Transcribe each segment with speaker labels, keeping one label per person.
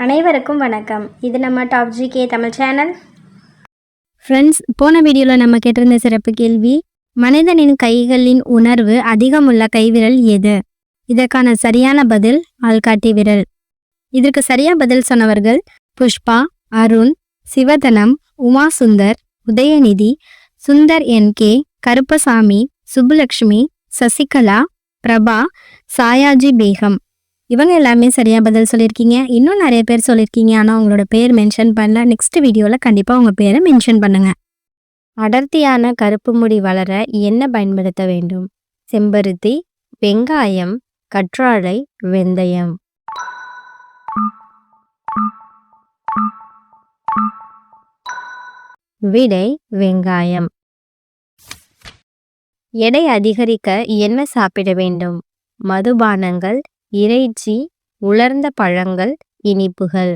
Speaker 1: அனைவருக்கும் வணக்கம். இது நம்ம top GK Tamil channel.
Speaker 2: Friends, போன வீடியோவில் நம்ம கேட்டிருந்த சிறப்பு கேள்வி, மனிதனின் கைகளின் உணர்வு அதிகமுள்ள கைவிரல் எது? இதற்கான சரியான பதில் ஆள்காட்டி விரல். இதற்கு சரியா பதில் சொன்னவர்கள் புஷ்பா, அருண், சிவதனம், உமா சுந்தர், உதயநிதி, சுந்தர் என்கே, கருப்பசாமி, சுப்புலக்ஷ்மி, சசிகலா, பிரபா, சாயாஜி பேகம். இவங்க எல்லாமே சரியாக பதில் சொல்லியிருக்கீங்க. இன்னும் நிறைய பேர் சொல்லியிருக்கீங்க, ஆனால் உங்களோட பேர் மென்ஷன் பண்ணல. நெக்ஸ்ட் வீடியோவில் கண்டிப்பாக உங்கள் பேரை மென்ஷன் பண்ணுங்கள். அடர்த்தியான கருப்பு முடி வளர என்ன பயன்படுத்த வேண்டும்? செம்பருத்தி, வெங்காயம், கற்றாழை, வெந்தயம். விடை வெங்காயம். எடை அதிகரிக்க என்ன சாப்பிட வேண்டும்? மதுபானங்கள், இறைச்சி, உலர்ந்த பழங்கள், இனிப்புகள்.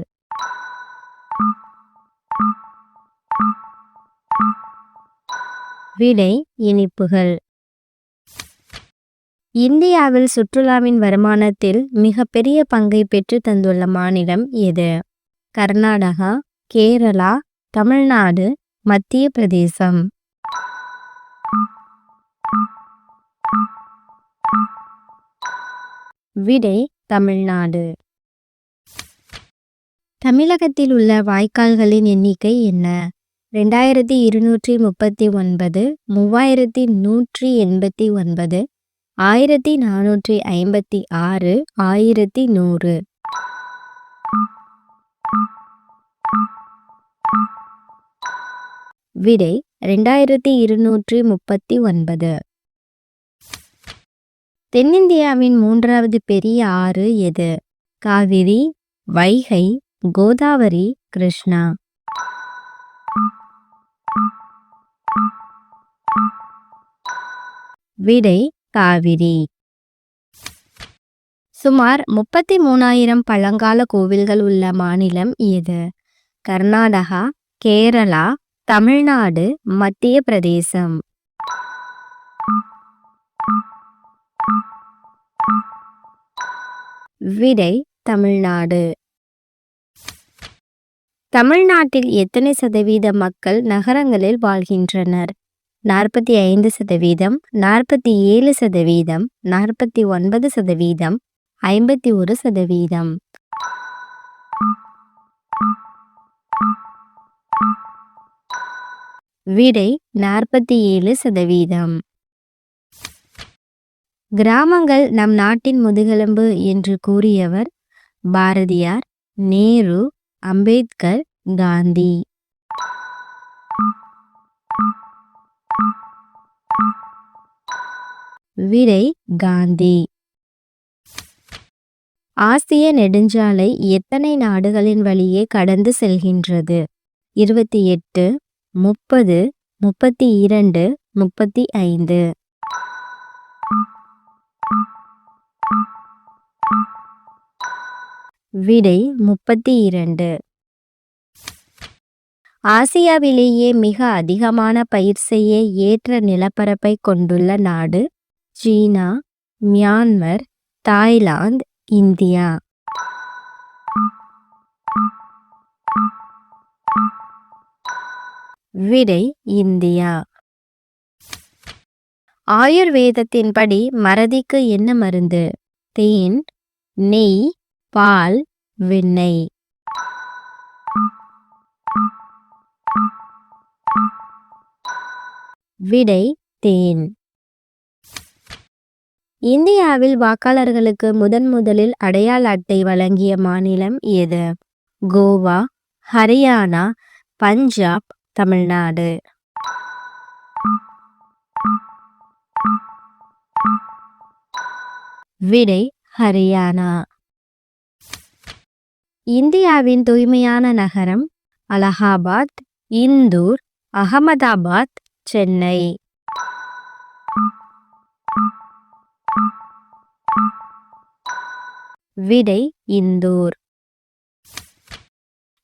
Speaker 2: விடை இனிப்புகள். இந்தியாவில் சுற்றுலாவின் வருமானத்தில் மிகப்பெரிய பங்கை பெற்று தந்துள்ள மாநிலம் எது? கர்நாடகா, கேரளா, தமிழ்நாடு, மத்திய பிரதேசம். விடை தமிழ்நாடு. தமிழகத்தில் உள்ள வாய்க்கால்களின் எண்ணிக்கை என்ன? 2239, 3189, 1456, 1100. விடை 2239. தென்னிந்தியாவின் மூன்றாவது பெரிய ஆறு எது? காவிரி, வைகை, கோதாவரி, கிருஷ்ணா. விடை காவிரி. சுமார் 33,000 பழங்கால கோவில்கள் உள்ள மாநிலம் எது? கர்நாடகா, கேரளா, தமிழ்நாடு, மத்திய பிரதேசம். விடை தமிழ்நாடு. தமிழ்நாட்டில் எத்தனை சதவீத மக்கள் நகரங்களில் வாழ்கின்றனர்? 45%, 47%, 49%, 51%. விடை 47%. கிராமங்கள் நம் நாட்டின் முதுகெலும்பு என்று கூறியவர்? பாரதியார், நேரு, அம்பேத்கர், காந்தி. விடை காந்தி. ஆசிய நெடுஞ்சாலை எத்தனை நாடுகளின் வழியே கடந்து செல்கின்றது? 28, 30, 32, 35. விடை 32. ஆசியாவிலேயே மிக அதிகமான பயிர் செய்ய ஏற்ற நிலப்பரப்பை கொண்டுள்ள நாடு? சீனா, மியான்மர், தாய்லாந்து, இந்தியா. விடை இந்தியா. ஆயுர்வேதத்தின்படி மறதிக்கு என்ன மருந்து? தேன், நெய், பால், வெண்ணெய். விடை தேன். இந்தியாவில் வாக்காளர்களுக்கு முதலில் அடையாள அட்டை வழங்கிய மாநிலம் எது? கோவா, ஹரியானா, பஞ்சாப், தமிழ்நாடு. விடை ஹரியானா. இந்தியாவின் தூய்மையான நகரம்? அலகாபாத், இந்தூர், அகமதாபாத், சென்னை. விடை இந்தூர்.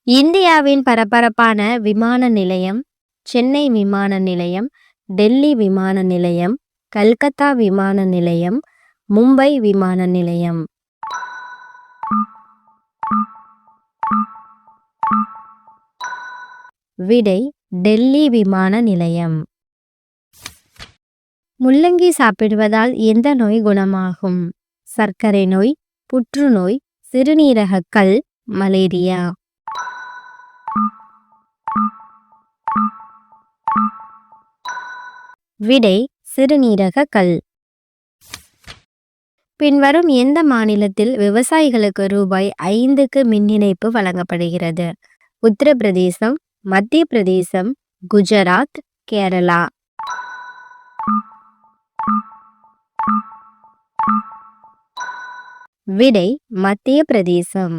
Speaker 2: இந்தியாவின் பரபரப்பான விமான நிலையம்? சென்னை விமான நிலையம், டெல்லி விமான நிலையம், கல்கத்தா விமான நிலையம், மும்பை விமான நிலையம். விடை டெல்லி விமான நிலையம். முள்ளங்கி சாப்பிடுவதால் எந்த நோய் குணமாகும்? சர்க்கரை நோய், புற்றுநோய், சிறுநீரகக் கல், மலேரியா. விடை சிறுநீரகக் கல். பின்வரும் எந்த மாநிலத்தில் விவசாயிகளுக்கு ரூபாய் 5க்கு மின் இணைப்பு வழங்கப்படுகிறது? உத்தரப்பிரதேசம், மத்திய பிரதேசம், குஜராத், கேரளா. விடை மத்திய பிரதேசம்.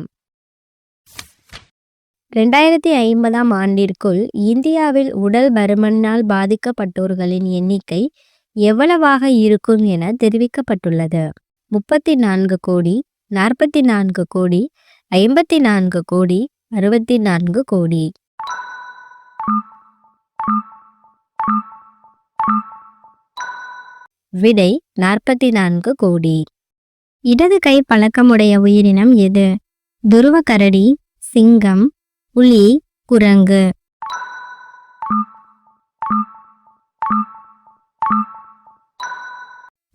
Speaker 2: 2050ஆம் ஆண்டிற்குள் இந்தியாவில் உடல் பருமனால் பாதிக்கப்பட்டோர்களின் எண்ணிக்கை எவ்வளவாக இருக்கும் என தெரிவிக்கப்பட்டுள்ளது? 34 கோடி, 44 கோடி, 54 கோடி, 64 கோடி. விடை 44 கோடி. இடது கை பழக்கமுடைய உயிரினம் எது? துருவ கரடி, சிங்கம், புலி, குரங்கு.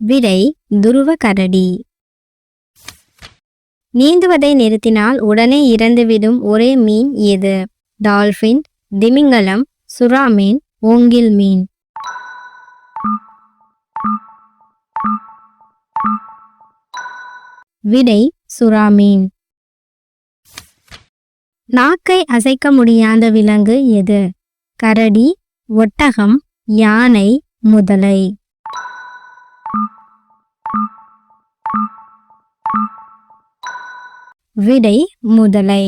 Speaker 2: விடை துருவ கரடி. நீந்துவதை நிறுத்தினால் உடனே இறந்துவிடும் ஒரே மீன் எது? டால்பின், திமிங்கலம், சுறா மீன், ஓங்கில் மீன். விடை சுறா மீன். நாக்கை அசைக்க முடியாத விலங்கு எது? கரடி, ஒட்டகம், யானை, முதலை. விடை முதலை.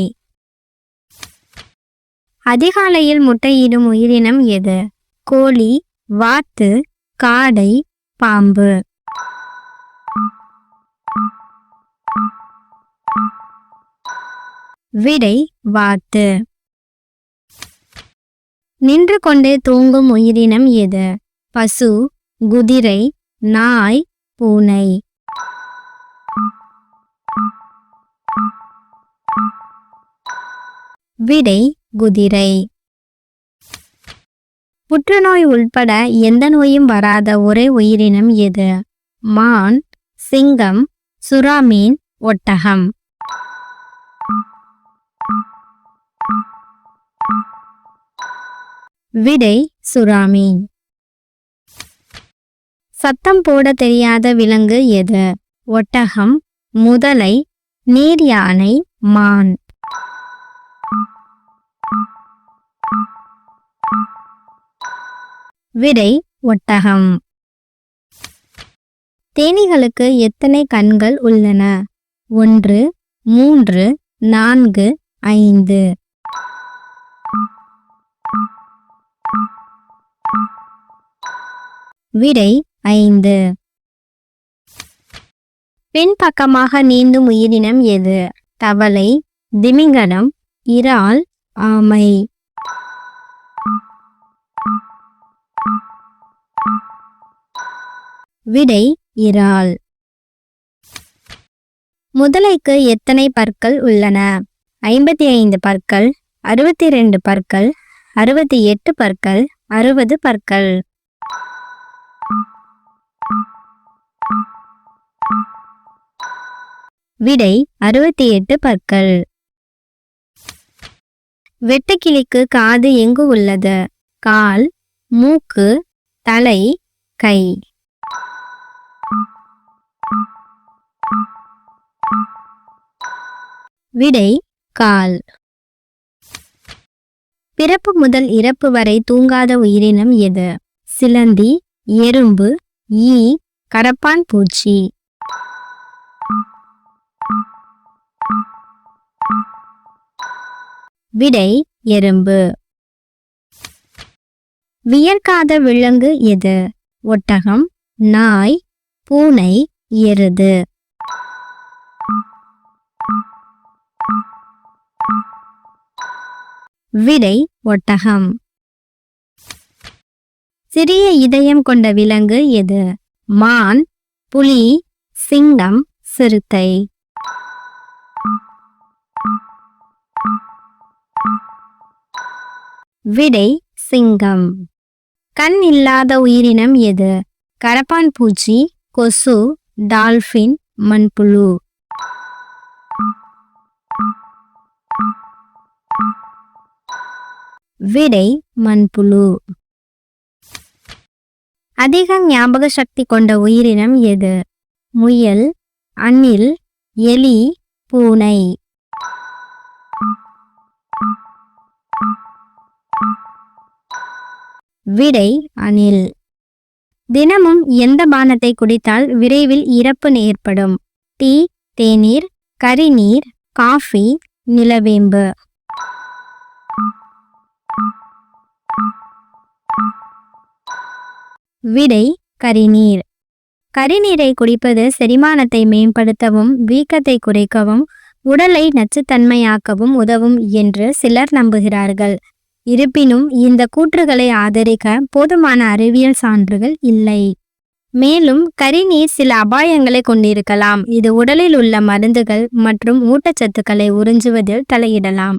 Speaker 2: அதிகாலையில் முட்டையிடும் உயிரினம் எது? கோழி, வாத்து, காடை, பாம்பு. விடை வாத்து. நின்று கொண்டே தூங்கும் உயிரினம் எது? பசு, குதிரை, நாய், பூனை. விடை குதிரை. புற்றுநோய் உள்பட எந்த நோயும் வராத ஒரே உயிரினம் எது? மான், சிங்கம், சுறா மீன், ஒட்டகம். விடை சுறா மீன். சத்தம் போட தெரியாத விலங்கு எது? ஒட்டகம், முதலை, நீர் யானை, மான். விடை ஒட்டகம். தேனீகளுக்கு எத்தனை கண்கள் உள்ளன? 1, 3, 4, 5. விடை 5. பின்பக்கமாக நீந்தும் உயிரினம் எது? தவளை, திமிங்கலம், இறால், ஆமை. விடை இறால். முதலைக்கு எத்தனை பற்கள் உள்ளன? 55 பற்கள், 62 பற்கள், 68 பற்கள், 60 பற்கள். விடை 68 பற்கள். வெட்டுக்கிளிக்கு காது எங்கு உள்ளது? கால், மூக்கு, தலை, கை. விடை கால். பிறப்பு முதல் இறப்பு வரை தூங்காத உயிரினம் எது? சிலந்தி, எறும்பு, ஈ, கரப்பான் பூச்சி. விடை எறும்பு. வியர்க்காத விலங்கு எது? ஒட்டகம், நாய், பூனை, எருது. விடை ஒட்டகம். சிறிய இதயம் கொண்ட விலங்கு எது? மான், புலி, சிங்கம், சிறுத்தை. விடை சிங்கம். கண் இல்லாத உயிரினம் எது? கரப்பான் பூச்சி, கொசு, டால்பின், மண்புழு. விடை மண்புழு. அதிக ஞாபக சக்தி கொண்ட உயிரினம் எது? முயல், அணில், எலி, பூனை. விடை அணில். தினமும் எந்த பானத்தை குடித்தால் விரைவில் இறப்பு ஏற்படும்? டீ, தேநீர், கரிநீர், காஃபி, நிலவேம்பு. விடை கரிநீர். கரிநீரை குடிப்பது செரிமானத்தை மேம்படுத்தவும் வீக்கத்தை குறைக்கவும் உடலை நச்சுத்தன்மையாக்கவும் உதவும் என்று சிலர் நம்புகிறார்கள். இருப்பினும் இந்த கூற்றுகளை ஆதரிக்க போதுமான அறிவியல் சான்றுகள் இல்லை. மேலும் கரிநீர் சில அபாயங்களை கொண்டிருக்கலாம். இது உடலில் உள்ள மருந்துகள் மற்றும் ஊட்டச்சத்துக்களை உறிஞ்சுவதில் தலையிடலாம்.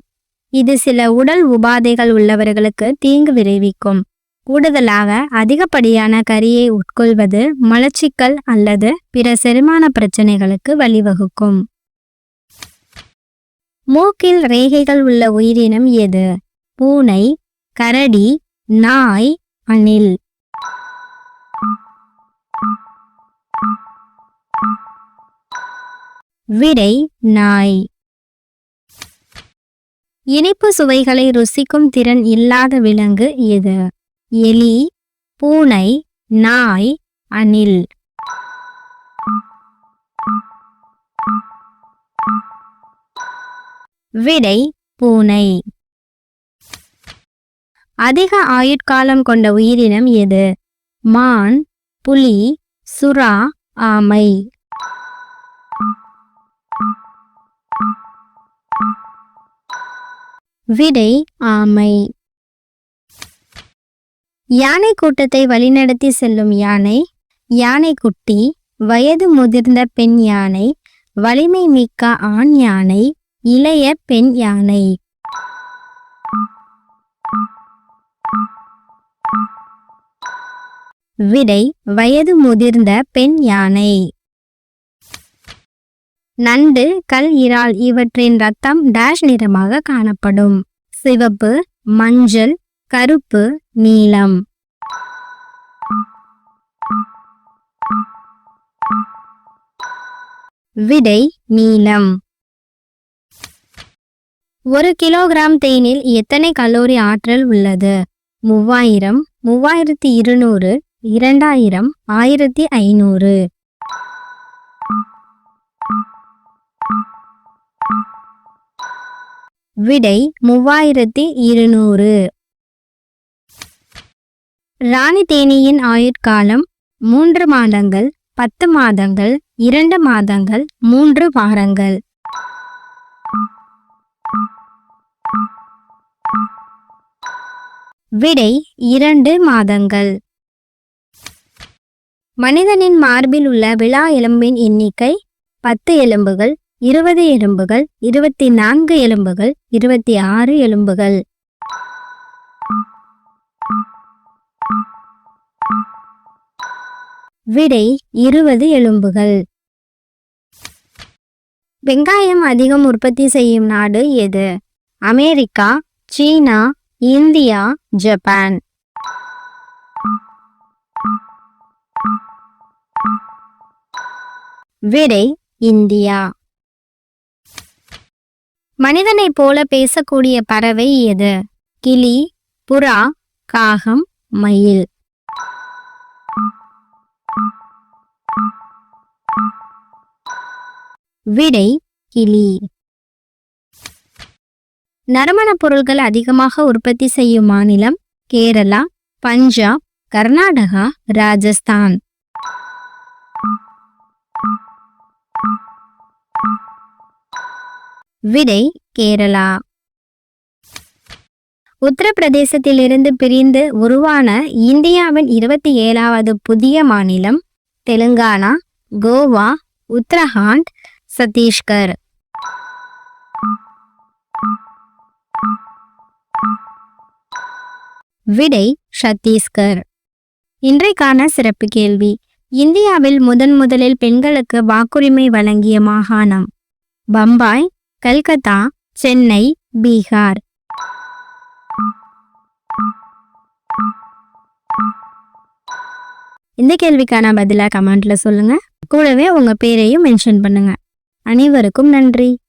Speaker 2: இது சில உடல் உபாதைகள் உள்ளவர்களுக்கு தீங்கு விளைவிக்கும். கூடுதலாக அதிகப்படியான கரியை உட்கொள்வது மலச்சிக்கல் அல்லது பிற செரிமான பிரச்சனைகளுக்கு வழிவகுக்கும். மூக்கில் ரேகைகள் உள்ள உயிரினம் எது? பூனை, கரடி, நாய், அணில். விடை நாய். இனிப்பு சுவைகளை ருசிக்கும் திறன் இல்லாத விலங்கு எது? எலி, பூனை, நாய், அணில். விடை பூனை. அதிக ஆயுட்காலம் கொண்ட உயிரினம் எது? மான், புலி, சுறா, ஆமை. விடை ஆமை. யானை கூட்டத்தை வழிநடத்தி செல்லும் யானை, யானைக்குட்டி, வயது முதிர்ந்த பெண் யானை, வலிமை மிக்க ஆண் யானை, இளைய பெண் யானை. விடை வயது முதிர்ந்த பெண் யானை. நண்டு, கல், இறால் இவற்றின் இரத்தம் டேஷ் நிறமாக காணப்படும்? சிவப்பு, மஞ்சள், கருப்பு, நீலம். விடை நீலம். 1 கிலோகிராம் தேனில் எத்தனை கலோரி ஆற்றல் உள்ளது? 3000, 3200, 2000, 1500. விடை 3200. ராணி தேனீயின் ஆயுட்காலம் 3 மாதங்கள், 10 மாதங்கள், 2 மாதங்கள், 3 வாரங்கள். விடை 2 மாதங்கள். மனிதனின் மார்பில் உள்ள விலா எலும்பின் எண்ணிக்கை 10 எலும்புகள், 20 எலும்புகள், 24 எலும்புகள், 26 எலும்புகள். விடை 20 எலும்புகள். வெங்காயம் அதிகம் உற்பத்தி செய்யும் நாடு எது? அமெரிக்கா, சீனா, இந்தியா, ஜப்பான். விடை இந்தியா. மனிதனைப் போல பேசக்கூடிய பறவை எது? கிளி, புறா, காகம், மயில். விடை கிளி. நறுமணப் பொருட்கள் அதிகமாக உற்பத்தி செய்யும் மாநிலம் கேரளா, பஞ்சாப், கர்நாடகா, ராஜஸ்தான். விடை கேரளா. உத்தரப்பிரதேசத்திலிருந்து பிரிந்து உருவான இந்தியாவின் 27வது புதிய மாநிலம் தெலுங்கானா, கோவா, உத்தரகாண்ட், சத்தீஸ்கர். விடை சத்தீஸ்கர். இன்றைக்கான சிறப்பு கேள்வி. இந்தியாவில் முதலில் பெண்களுக்கு வாக்குரிமை வழங்கிய மாகாணம்? பம்பாய், கல்கத்தா, சென்னை, பீகார். இந்த கேள்விக்கான பதிலா கமெண்ட்ல சொல்லுங்க. கூடவே உங்க பேரையும் மென்ஷன் பண்ணுங்க. அனைவருக்கும் நன்றி.